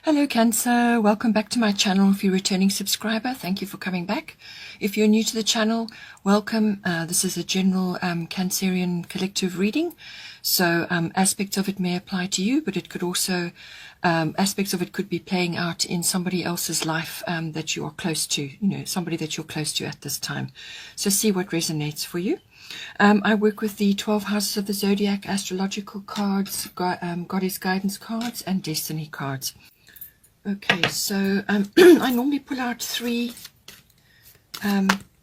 Hello Cancer, welcome back to my channel. If you're a returning subscriber, thank you for coming back. If you're new to the channel, welcome. This is a general Cancerian collective reading, so aspects of it may apply to you, but it could also, aspects of it could be playing out in somebody else's life that you are close to, somebody that you're close to at this time. So see what resonates for you. I work with the 12 houses of the zodiac, astrological cards, goddess guidance cards, and destiny cards. Okay, so I normally pull out 3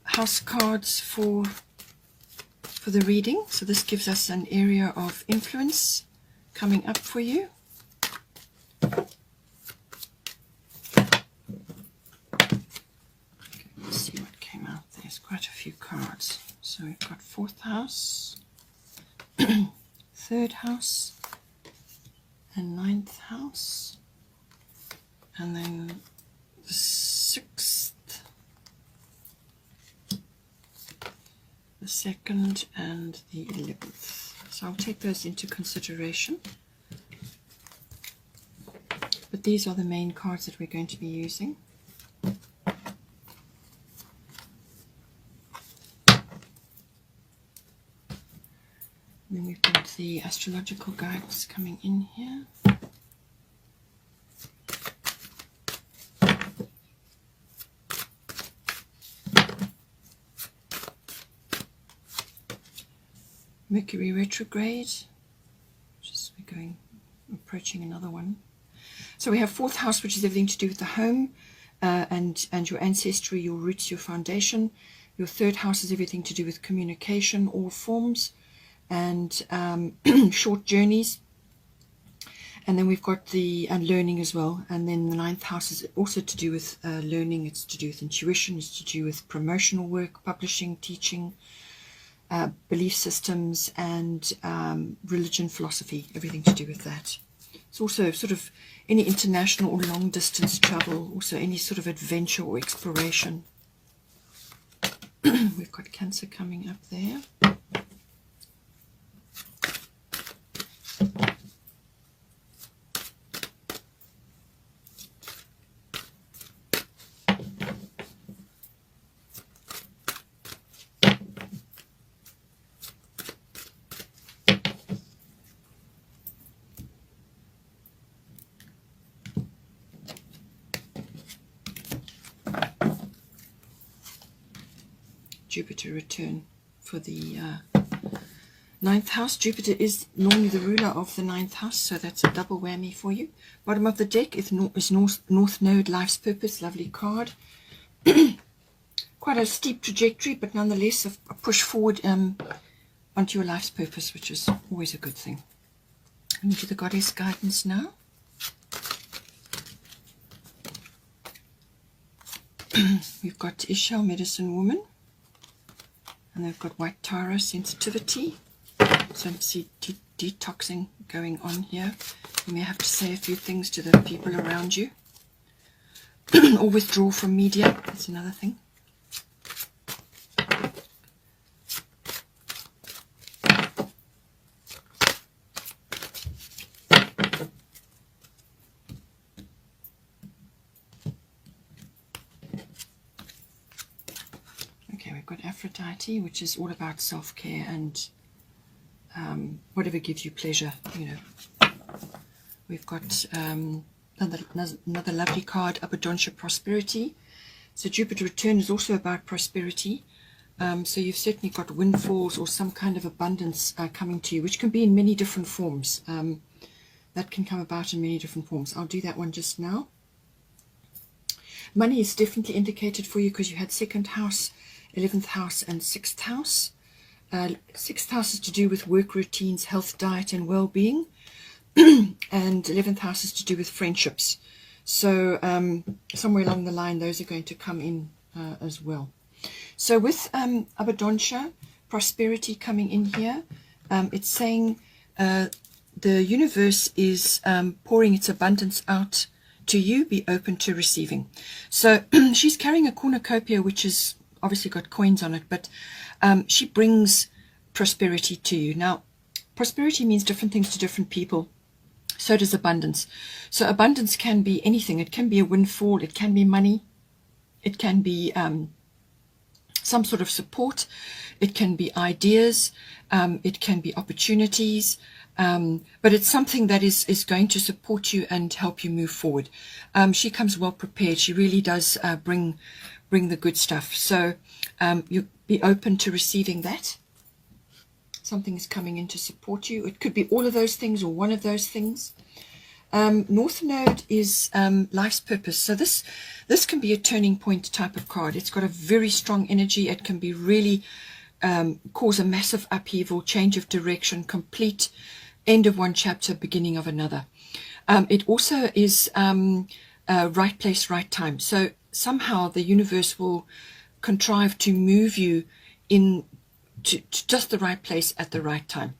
house cards for the reading. So this gives us an area of influence coming up for you. Okay, let's see what came out. There's quite a few cards. So we've got 4th house, 3rd house, and 9th house. And then the 6th, the 2nd, and the 11th. So I'll take those into consideration. But these are the main cards that we're going to be using. And then we've got the astrological guidance coming in here. Mercury retrograde, we're approaching another one. So we have 4th house, which is everything to do with the home and your ancestry, your roots, your foundation. Your 3rd house is everything to do with communication, all forms, and short journeys. And then we've got the learning as well. And then the 9th house is also to do with learning. It's to do with intuition. It's to do with promotional work, publishing, teaching, belief systems, and religion, philosophy, everything to do with that. It's also sort of any international or long distance travel, also any sort of adventure or exploration. We've got Cancer coming up there. Jupiter return for the 9th house. Jupiter is normally the ruler of the 9th house, so that's a double whammy for you. Bottom of the deck is North Node, Life's Purpose, lovely card. Quite a steep trajectory, but nonetheless a push forward onto your life's purpose, which is always a good thing. Into the goddess guidance now. We've got Ishel, medicine woman. And they've got White Tara, sensitivity. So see detoxing going on here. You may have to say a few things to the people around you. Or withdraw from media. That's another thing. Got Aphrodite, which is all about self-care and whatever gives you pleasure, We've got another lovely card, Abundance, prosperity. So Jupiter return is also about prosperity. So you've certainly got windfalls or some kind of abundance coming to you, which can be in many different forms. That can come about in many different forms. I'll do that one just now. Money is definitely indicated for you because you had 2nd house, 11th house, and 6th house. 6th house is to do with work routines, health, diet, and well-being. And 11th house is to do with friendships. So somewhere along the line, those are going to come in as well. So with Abundance, prosperity coming in here, it's saying the universe is pouring its abundance out to you. Be open to receiving. So she's carrying a cornucopia, which is obviously got coins on it, but she brings prosperity to you. Now, prosperity means different things to different people. So does abundance. So abundance can be anything. It can be a windfall. It can be money. It can be some sort of support. It can be ideas. It can be opportunities. But it's something that is going to support you and help you move forward. She comes well prepared. She really does bring the good stuff. So you be open to receiving that. Something is coming in to support you. It could be all of those things or one of those things. North Node is life's purpose. So this can be a turning point type of card. It's got a very strong energy. It can be really cause a massive upheaval, change of direction, complete end of one chapter, beginning of another. It also is right place, right time. So somehow the universe will contrive to move you in to just the right place at the right time.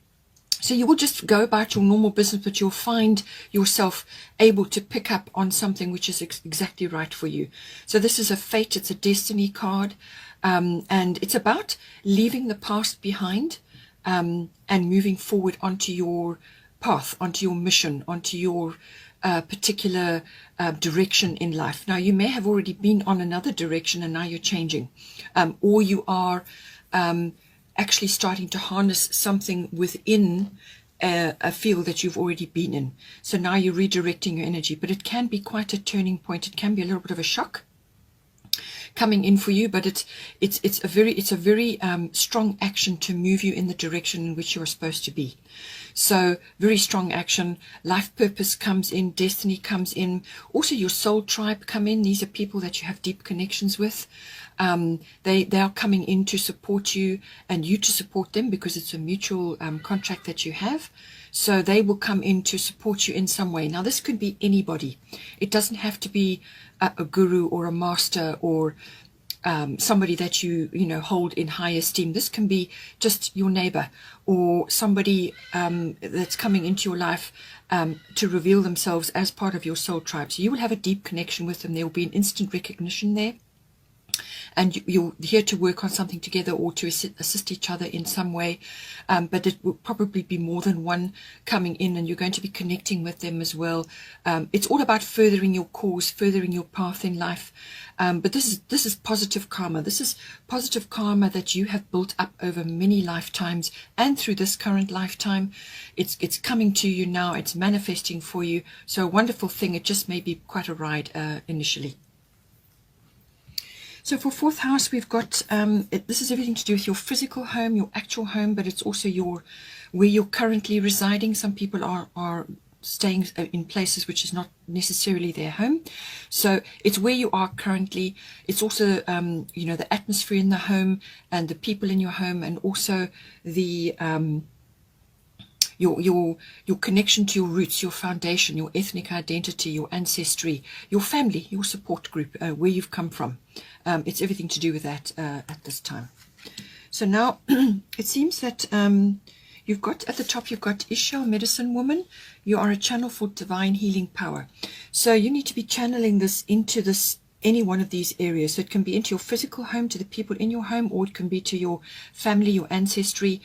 So you will just go about your normal business, but you'll find yourself able to pick up on something which is exactly right for you. So this is a fate, it's a destiny card, and it's about leaving the past behind and moving forward onto your path, onto your mission, onto your particular direction in life. Now, you may have already been on another direction and now you're changing, or you are actually starting to harness something within a field that you've already been in. So now you're redirecting your energy, but it can be quite a turning point. It can be a little bit of a shock coming in for you, but it's a very strong action to move you in the direction in which you are supposed to be. So very strong action. Life purpose comes in, destiny comes in, also your soul tribe come in. These are people that you have deep connections with. They are coming in to support you and you to support them, because it's a mutual contract that you have. So they will come in to support you in some way. Now, this could be anybody. It doesn't have to be a guru or a master or somebody that you hold in high esteem. This can be just your neighbor or somebody that's coming into your life to reveal themselves as part of your soul tribe. So you will have a deep connection with them. There will be an instant recognition there. And you're here to work on something together or to assist each other in some way. But it will probably be more than one coming in, and you're going to be connecting with them as well. It's all about furthering your cause, furthering your path in life. But this is positive karma. This is positive karma that you have built up over many lifetimes and through this current lifetime. It's coming to you now. It's manifesting for you. So a wonderful thing. It just may be quite a ride initially. So for fourth house, we've got, this is everything to do with your physical home, your actual home, but it's also where you're currently residing. Some people are staying in places which is not necessarily their home. So it's where you are currently. It's also, the atmosphere in the home and the people in your home, and also the your connection to your roots, your foundation, your ethnic identity, your ancestry, your family, your support group, where you've come from. It's everything to do with that at this time. So now it seems that you've got at the top, you've got Ishal, medicine woman. You are a channel for divine healing power. So you need to be channeling this into any one of these areas. So it can be into your physical home, to the people in your home, or it can be to your family, your ancestry.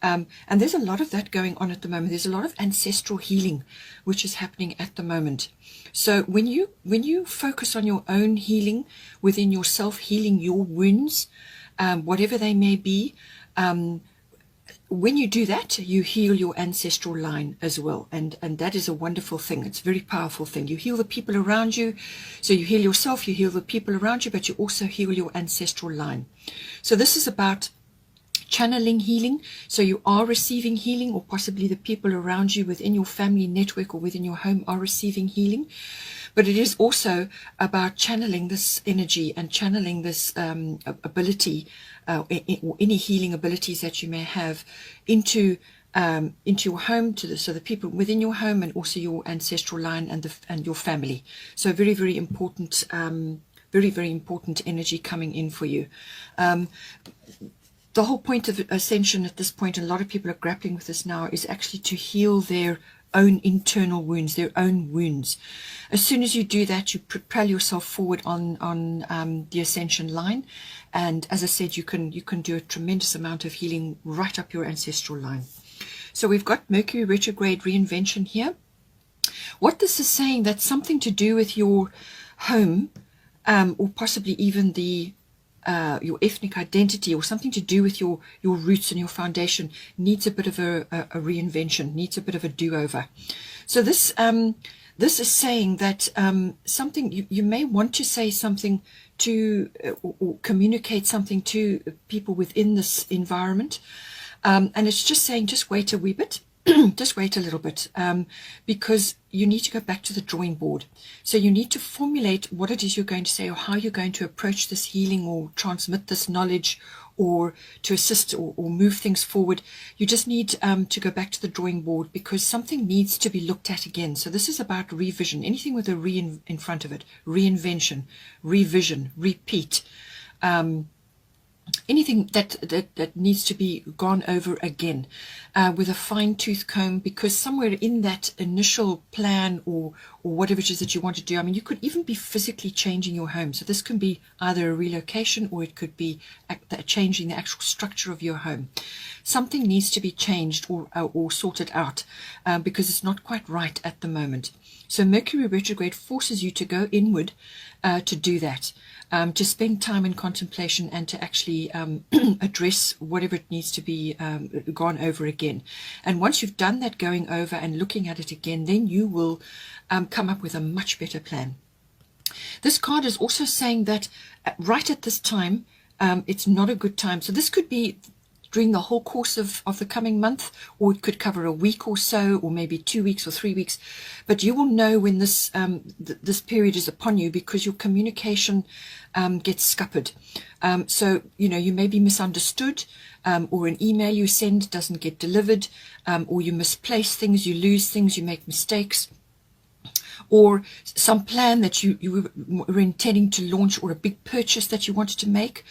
And there's a lot of that going on at the moment. There's a lot of ancestral healing which is happening at the moment. So when you focus on your own healing within yourself, healing your wounds, whatever they may be, when you do that, you heal your ancestral line as well. And that is a wonderful thing. It's a very powerful thing. You heal the people around you. So you heal yourself, you heal the people around you, but you also heal your ancestral line. So this is about channeling healing. So you are receiving healing, or possibly the people around you within your family network or within your home are receiving healing. But it is also about channeling this energy and channeling this ability or any healing abilities that you may have into your home, so the people within your home, and also your ancestral line and your family. So very, very important, very, very important energy coming in for you. The whole point of ascension at this point, and a lot of people are grappling with this now, is actually to heal their own internal wounds, their own wounds. As soon as you do that, you propel yourself forward on the ascension line. And as I said, you can do a tremendous amount of healing right up your ancestral line. So we've got Mercury retrograde reinvention here. What this is saying, that's something to do with your home, or possibly even your ethnic identity, or something to do with your roots and your foundation, needs a bit of a reinvention, needs a bit of a do-over. So this is saying that something, you may want to say something to or communicate something to people within this environment, and it's just saying, just wait a wee bit. Just wait a little bit, because you need to go back to the drawing board. So you need to formulate what it is you're going to say, or how you're going to approach this healing, or transmit this knowledge, or to assist or move things forward. You just need to go back to the drawing board, because something needs to be looked at again. So this is about revision. Anything with a re in front of it, reinvention, revision, repeat. Anything that needs to be gone over again with a fine-tooth comb, because somewhere in that initial plan, or whatever it is that you want to do, I mean, you could even be physically changing your home. So this can be either a relocation, or it could be changing the actual structure of your home. Something needs to be changed or sorted out, because it's not quite right at the moment. So Mercury retrograde forces you to go inward to do that. To spend time in contemplation, and to actually address whatever it needs to be gone over again. And once you've done that going over and looking at it again, then you will come up with a much better plan. This card is also saying that right at this time, it's not a good time. So this could be during the whole course of the coming month, or it could cover a week or so, or maybe 2 weeks or 3 weeks. But you will know when this this period is upon you, because your communication gets scuppered. So, you know, you may be misunderstood, or an email you send doesn't get delivered, or you misplace things, you lose things, you make mistakes. Or some plan that you were intending to launch, or a big purchase that you wanted to make,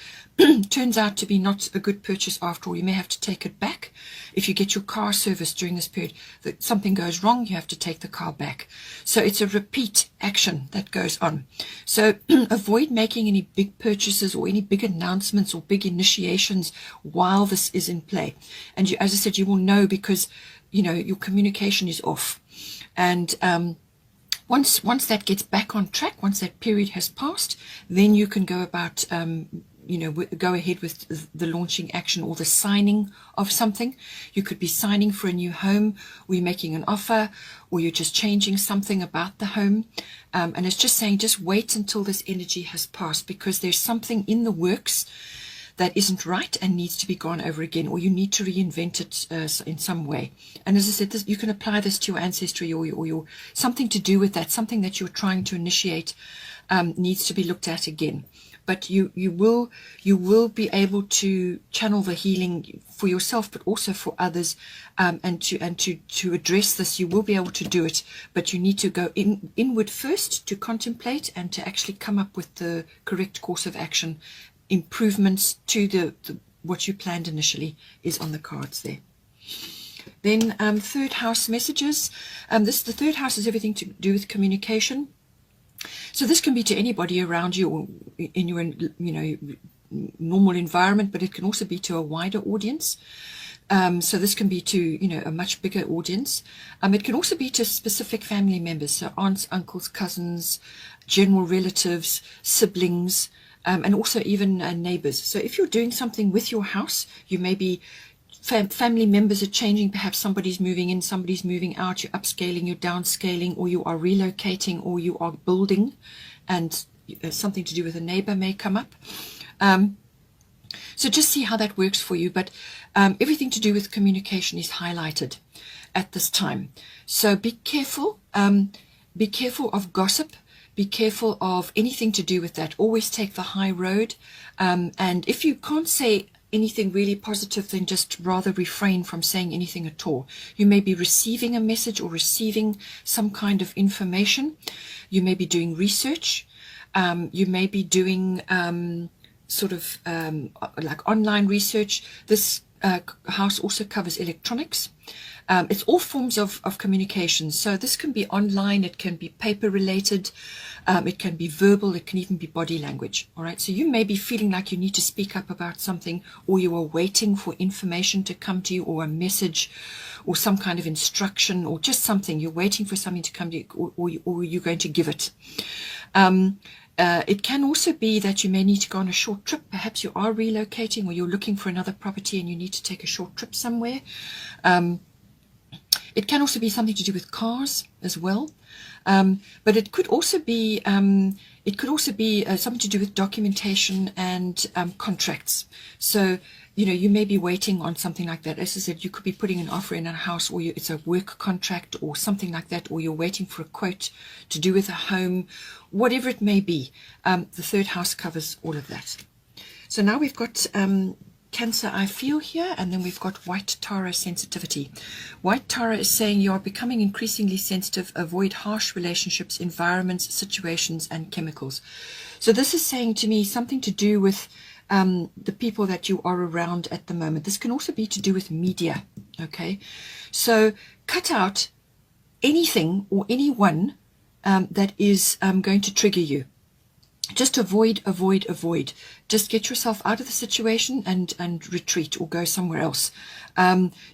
turns out to be not a good purchase after all. You may have to take it back. If you get your car serviced during this period, that something goes wrong, you have to take the car back. So it's a repeat action that goes on. So avoid making any big purchases, or any big announcements, or big initiations while this is in play. And you, as I said, you will know, because, you know, your communication is off. And once that gets back on track, once that period has passed, then you can go about, you know, go ahead with the launching action, or the signing of something. You could be signing for a new home, or you're making an offer, or you're just changing something about the home. And it's just saying, just wait until this energy has passed, because there's something in the works that isn't right and needs to be gone over again, or you need to reinvent it in some way. And as I said, you can apply this to your ancestry, or your something to do with that, something that you're trying to initiate needs to be looked at again. But you will be able to channel the healing for yourself, but also for others, and to address this. You will be able to do it, but you need to go inward first to contemplate, and to actually come up with the correct course of action. Improvements to what you planned initially is on the cards there. Then third house messages. The third house is everything to do with communication. So this can be to anybody around you, or in your, you know, normal environment, but it can also be to a wider audience. So this can be to, you know, a much bigger audience. It can also be to specific family members, so aunts, uncles, cousins, general relatives, siblings, and also even neighbors. So if you're doing something with your house, you may be family members are changing, perhaps somebody's moving in, somebody's moving out, you're upscaling, you're downscaling, or you are relocating, or you are building, and something to do with a neighbor may come up. So just see how that works for you. But everything to do with communication is highlighted at this time. So be careful of gossip. Be careful of anything to do with that. Always take the high road. And if you can't say anything really positive, then just rather refrain from saying anything at all. You may be receiving a message, or receiving some kind of information. You may be doing research. You may be doing like online research. This house also covers electronics. It's all forms of communication. So this can be online, it can be paper related, It can be verbal. It can even be body language. All right. So you may be feeling like you need to speak up about something, or you are waiting for information to come to you, or a message, or some kind of instruction, or just something. You're waiting for something to come to you, or you're going to give it. It can also be that you may need to go on a short trip. Perhaps you are relocating, or you're looking for another property and you need to take a short trip somewhere. It can also be something to do with cars as well. But it could also be something to do with documentation and contracts. So, you may be waiting on something like that. As I said, you could be putting an offer in a house, or it's a work contract or something like that, or you're waiting for a quote to do with a home, whatever it may be. The third house covers all of that. So now we've got Cancer, I feel here, and then we've got White Tara, sensitivity. White Tara is saying you are becoming increasingly sensitive. Avoid harsh relationships, environments, situations, and chemicals. So this is saying to me something to do with the people that you are around at the moment. This can also be to do with media. Okay, so cut out anything or anyone that is going to trigger you. Just avoid. Just get yourself out of the situation and retreat, or go somewhere else.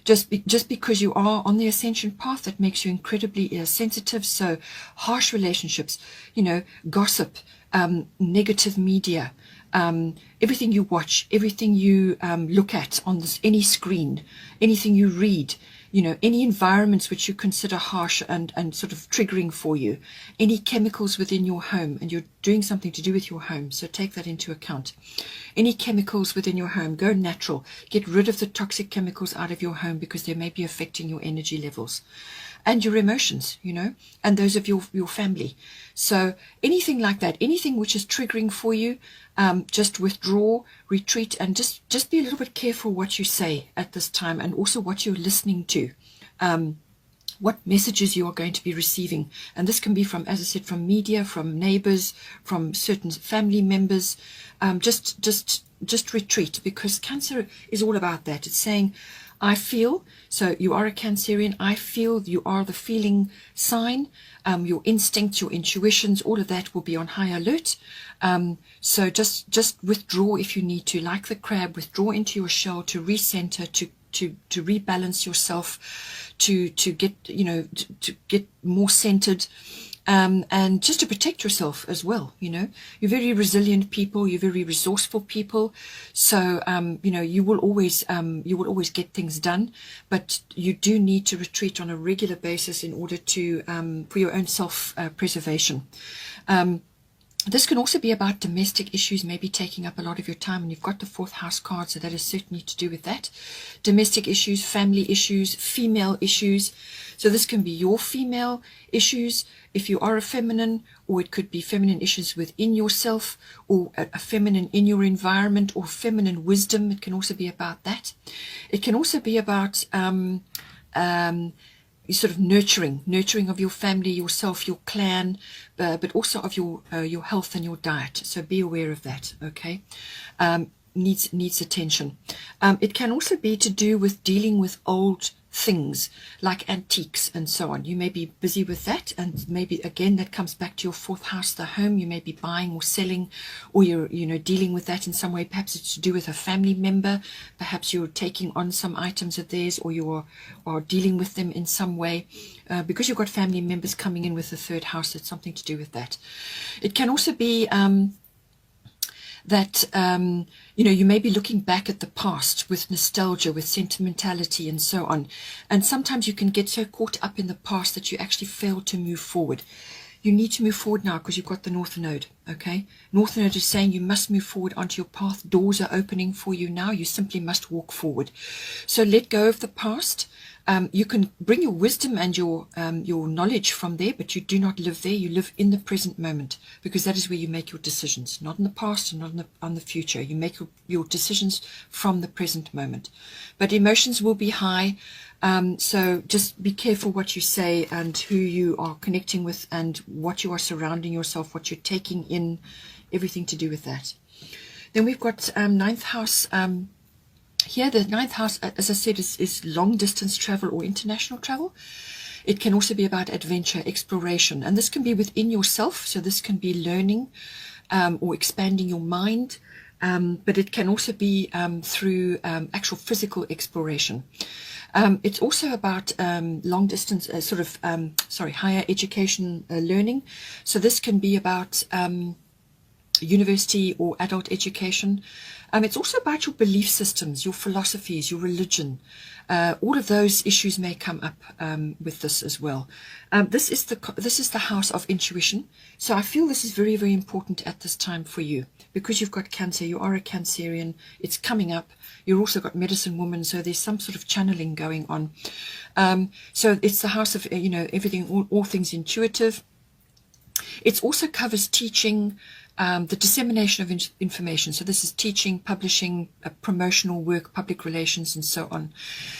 Just because you are on the ascension path, that makes you incredibly sensitive. So harsh relationships, gossip, negative media, everything you watch, everything you look at on any screen, anything you read, any environments which you consider harsh and sort of triggering for you, any chemicals within your home, and you're doing something to do with your home, so take that into account. Any chemicals within your home, go natural. Get rid of the toxic chemicals out of your home, because they may be affecting your energy levels and your emotions, and those of your family. So anything like that, anything which is triggering for you, just withdraw, retreat, and just be a little bit careful what you say at this time, and also what you're listening to, what messages you are going to be receiving. And this can be from, as I said, from media, from neighbors, from certain family members. Just retreat, because Cancer is all about that. It's saying, I feel, so you are a Cancerian, I feel, you are the feeling sign. Your instincts, your intuitions, all of that will be on high alert. So just withdraw if you need to, like the crab, withdraw into your shell to recenter, to rebalance yourself, to get to get more centered, and just to protect yourself as well. You're very resilient people, you're very resourceful people, so you will always get things done, but you do need to retreat on a regular basis in order to for your own self preservation. This can also be about domestic issues, maybe taking up a lot of your time, and you've got the fourth house card, so that is certainly to do with that. Domestic issues, family issues, female issues. So this can be your female issues if you are a feminine, or it could be feminine issues within yourself, or a feminine in your environment, or feminine wisdom. It can also be about that. It can also be about sort of nurturing of your family, yourself, your clan, but also of your health and your diet. So be aware of that. Okay, needs attention. It can also be to do with dealing with old things like antiques and so on. You may be busy with that, and maybe again that comes back to your fourth house, the home. You may be buying or selling, or you're dealing with that in some way. Perhaps it's to do with a family member, perhaps you're taking on some items of theirs, or you are dealing with them in some way, because you've got family members coming in with the third house. It's something to do with that. It can also be that you may be looking back at the past with nostalgia, with sentimentality, and so on. And sometimes you can get so caught up in the past that you actually fail to move forward. You need to move forward now, because you've got the North Node. Okay, North Node is saying you must move forward onto your path. Doors are opening for you now. You simply must walk forward. So let go of the past. You can bring your wisdom and your knowledge from there, but you do not live there. You live in the present moment, because that is where you make your decisions, not in the past and not on the future. You make your decisions from the present moment. But emotions will be high, so just be careful what you say and who you are connecting with, and what you are surrounding yourself, what you're taking in, everything to do with that. Then we've got ninth house. Here, the ninth house, as I said, is long distance travel or international travel. It can also be about adventure, exploration, and this can be within yourself. So this can be learning or expanding your mind, but it can also be through actual physical exploration. It's also about long distance, higher education learning. So this can be about university or adult education. It's also about your belief systems, your philosophies, your religion. All of those issues may come up with this as well. This is the house of intuition. So I feel this is very, very important at this time for you, because you've got Cancer. You are a Cancerian. It's coming up. You've also got Medicine Woman, so there's some sort of channeling going on. So it's the house of everything, all things intuitive. It also covers teaching, the dissemination of information. So this is teaching, publishing, promotional work, public relations, and so on.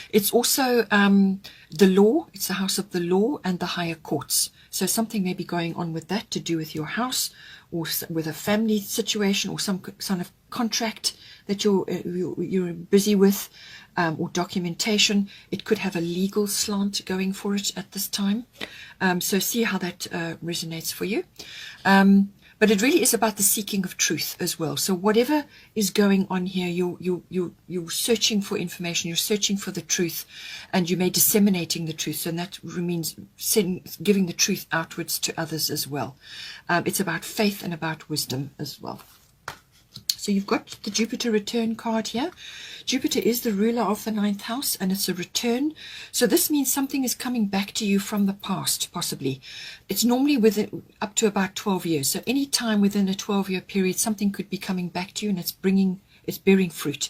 It's also the law. It's the house of the law and the higher courts. So something may be going on with that to do with your house, or with a family situation, or some kind of contract that you're busy with, or documentation. It could have a legal slant going for it at this time. So see how that resonates for you. But it really is about the seeking of truth as well. So whatever is going on here, you're searching for information, you're searching for the truth, and you may disseminating the truth. So that means giving the truth outwards to others as well. It's about faith and about wisdom as well. So you've got the Jupiter return card here. Jupiter is the ruler of the 9th house, and it's a return. So this means something is coming back to you from the past, possibly. It's normally within up to about 12 years. So any time within a 12-year period, something could be coming back to you, and it's bearing fruit.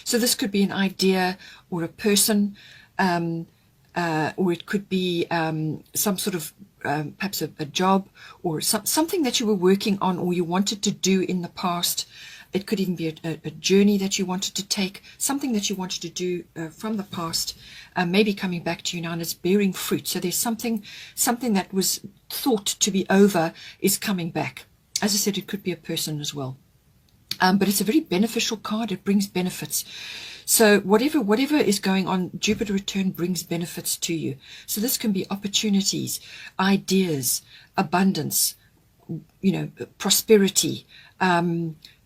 So this could be an idea or a person, or it could be some sort of perhaps a job, or something that you were working on or you wanted to do in the past. It could even be a journey that you wanted to take, something that you wanted to do from the past, maybe coming back to you now, and it's bearing fruit. So there's something that was thought to be over is coming back. As I said, it could be a person as well. But it's a very beneficial card. It brings benefits. So whatever is going on, Jupiter return brings benefits to you. So this can be opportunities, ideas, abundance, prosperity.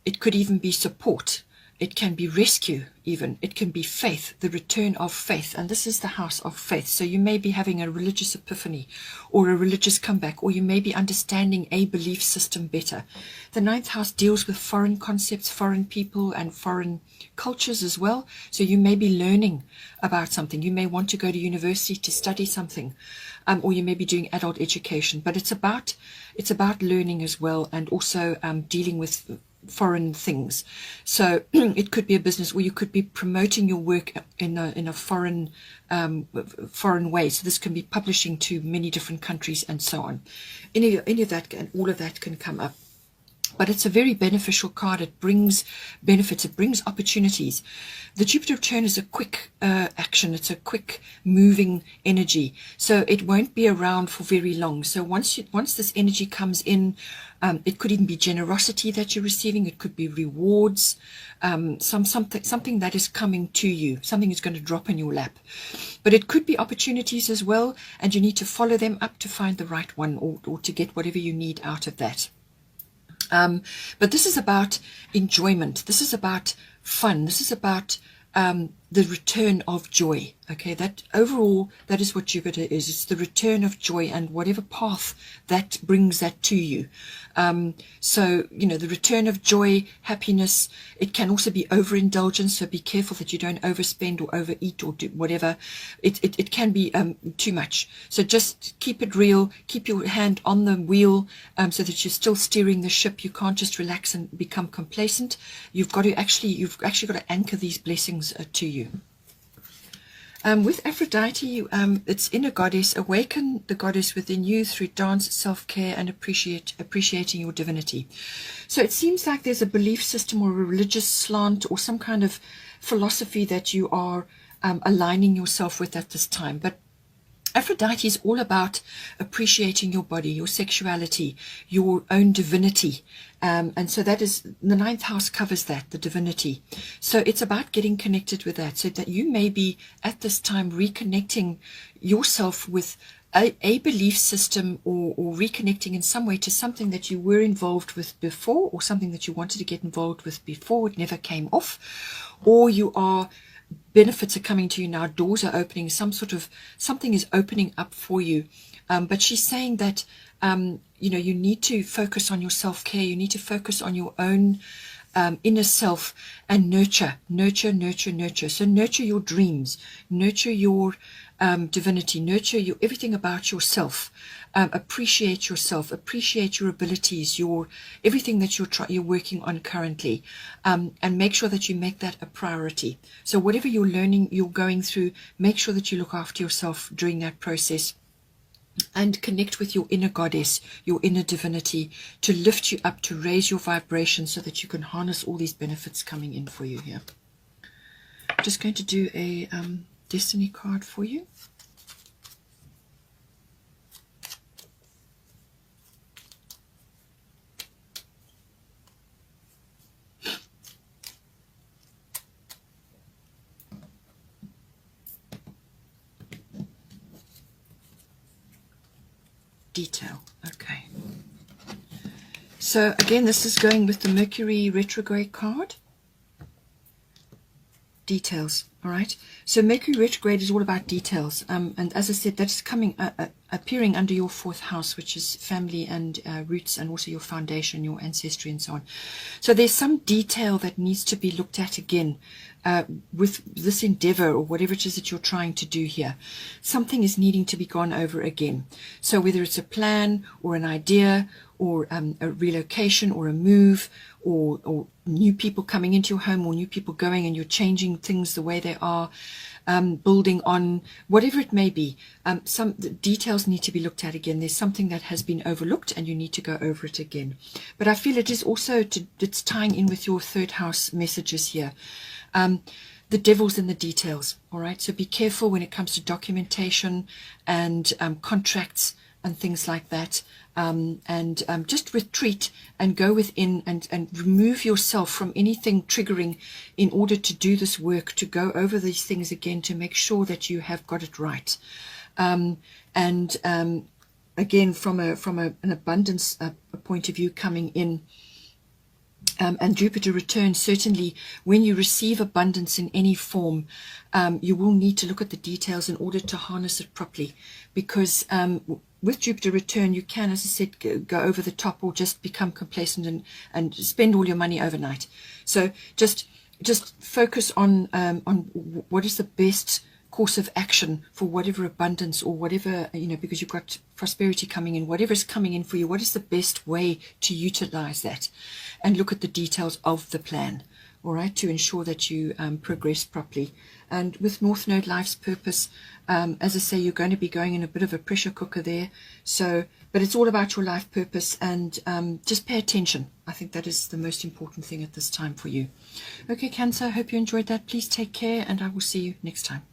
It could even be support. It can be rescue even. It can be faith, the return of faith. And this is the house of faith. So you may be having a religious epiphany or a religious comeback, or you may be understanding a belief system better. The 9th house deals with foreign concepts, foreign people, and foreign cultures as well. So you may be learning about something. You may want to go to university to study something, or you may be doing adult education. But it's about learning as well, and also dealing with foreign things. So it could be a business, or you could be promoting your work in a foreign way. So this can be publishing to many different countries and so on. Any of that, and all of that can come up. But it's a very beneficial card. It brings benefits. It brings opportunities. The Jupiter return is a quick action. It's a quick moving energy. So it won't be around for very long. So once this energy comes in, it could even be generosity that you're receiving. It could be rewards, something that is coming to you. Something is going to drop in your lap. But it could be opportunities as well, and you need to follow them up to find the right one, or to get whatever you need out of that. But this is about enjoyment. This is about fun. This is about the return of joy. Okay, that overall, that is what Jupiter is. It's the return of joy, and whatever path that brings that to you. So, the return of joy, happiness. It can also be overindulgence, so be careful that you don't overspend or overeat or do whatever. It can be too much. So just keep it real, keep your hand on the wheel, so that you're still steering the ship. You can't just relax and become complacent. You've actually got to anchor these blessings to you. With Aphrodite, it's inner goddess. Awaken the goddess within you through dance, self-care, and appreciating your divinity. So it seems like there's a belief system or a religious slant or some kind of philosophy that you are aligning yourself with at this time. But Aphrodite is all about appreciating your body, your sexuality, your own divinity. And so that is, the 9th house covers that, the divinity. So it's about getting connected with that, so that you may be at this time reconnecting yourself with a belief system, or reconnecting in some way to something that you were involved with before, or something that you wanted to get involved with before, it never came off, or you are, benefits are coming to you now, doors are opening, something is opening up for you. But she's saying that, you know, you need to focus on your self-care, you need to focus on your own inner self, and nurture. So nurture your dreams, nurture your divinity, nurture everything about yourself. Appreciate yourself, appreciate your abilities, everything that you're working on currently, and make sure that you make that a priority. So whatever you're learning, you're going through, make sure that you look after yourself during that process, and connect with your inner goddess, your inner divinity, to lift you up, to raise your vibration so that you can harness all these benefits coming in for you here. I'm just going to do a destiny card for you. Detail. Okay. So again, this is going with the Mercury retrograde card. Details. All right. So Mercury retrograde is all about details. And as I said, that's coming, appearing under your 4th house, which is family and roots, and also your foundation, your ancestry, and so on. So there's some detail that needs to be looked at again with this endeavor, or whatever it is that you're trying to do here. Something is needing to be gone over again. So whether it's a plan or an idea, or a relocation, or a move, or new people coming into your home, or new people going, and you're changing things the way they are, building on, whatever it may be, some details need to be looked at again. There's something that has been overlooked, and you need to go over it again. But I feel it is also, it's tying in with your 3rd house messages here. The devil's in the details, all right? So be careful when it comes to documentation and contracts and things like that. Just retreat and go within, and remove yourself from anything triggering in order to do this work, to go over these things again, to make sure that you have got it right. Again, from an abundance point of view coming in, and Jupiter returns, certainly when you receive abundance in any form, you will need to look at the details in order to harness it properly, because with Jupiter return, you can, as I said, go over the top, or just become complacent and spend all your money overnight. So just focus on what is the best course of action for whatever abundance, or whatever, you know, because you've got prosperity coming in, whatever is coming in for you, what is the best way to utilize that, and look at the details of the plan, all right, to ensure that you progress properly. And with North Node Life's Purpose, as I say, you're going to be going in a bit of a pressure cooker there. So, but it's all about your life purpose, and just pay attention. I think that is the most important thing at this time for you. Okay, Cancer, I hope you enjoyed that. Please take care, and I will see you next time.